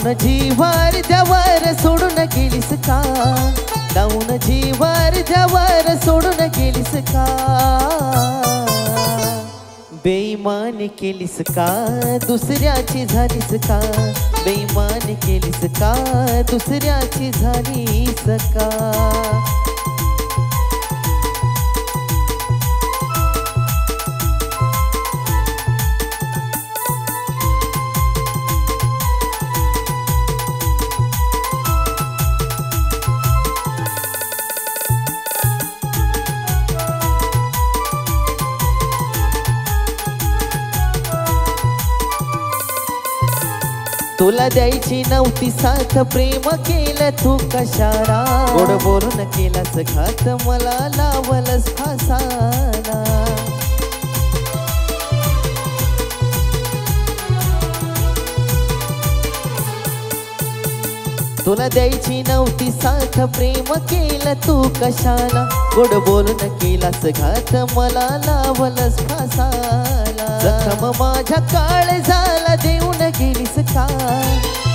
लावून जीवार द्यावर सोडून गेलीस का? लावून जीवार द्यावर सोडून गेलीस का? बेईमान केलीस का? दुसऱ्याची झालीस का? बेईमान केलीस का? दुसऱ्याची झालीस का? तुला द्यायची नव्हती साथ प्रेम केलं तू कशाला? गोड बोलून केलास घात मला लावलंस फासाला. तुला द्यायची नव्हती साथ प्रेम केलं तू कशाला? गोड बोलून केलास घात मला लावलंस फासाला. जखम माझ्या काळजाला देऊन गेलीस का?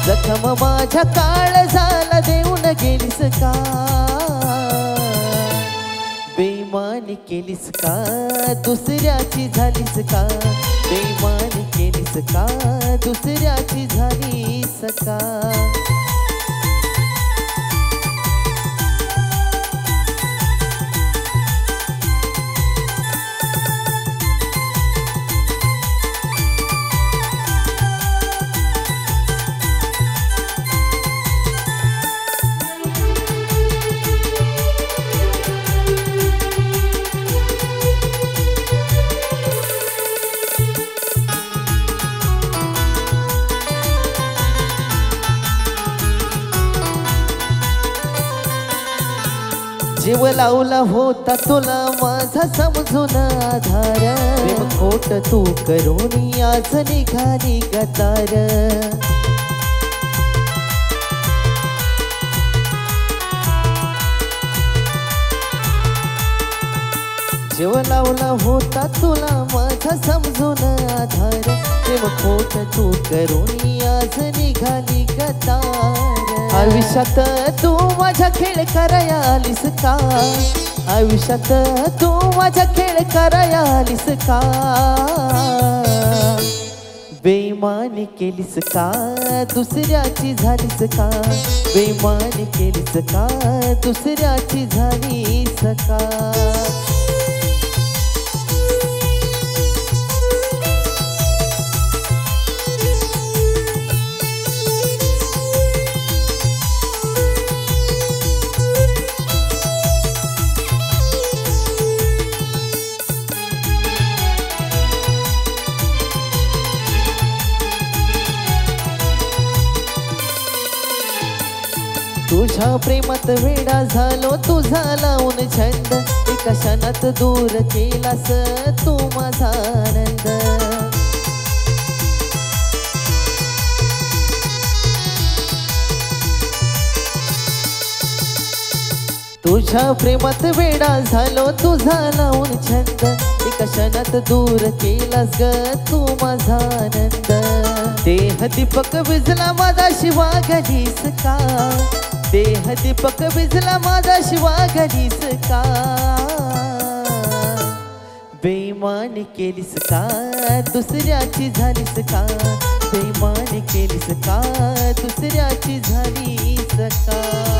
जखम माझ्या काळजाला देऊन गेलीस का? बेईमानी केलीस का? दुसऱ्याची झालीस का? बेईमानी केलीस का? दुसऱ्याची झालीस का? जीव लावला होता तुला माझा समजून आधार. प्रेम खोट तू करून आज निघाली गदार. जीव लावला होता तुला माझा समजून आधार. प्रेम खोट तू करून आज निघाली गदार. आयुष्यात तू माझ्या खेळ कराया आलीस का? आयुष्यात तू माझ्या खेळ कराया आलीस का? बेईमानी केलीस का? दुसऱ्याची झालीस का? बेईमानी केलीस का? दुसऱ्याची झालीस का? तुझ्या प्रेमात वेडा झालो तुझा लावून छंद. एका क्षणात दूर केलास तू माझा आनंद. तुझ्या प्रेमात वेडा झालो तुझा लावून छंद. एका क्षणात दूर केलास ग तू माझा आनंद. देह दीपक विझला माझा शिवा घडीस का? देह दीपक विझला माझा शिवा घडीस का? बेईमानी केलीस का? दुसऱ्याची झालीस का? बेईमानी केलीस का? दुसऱ्याची झालीस का?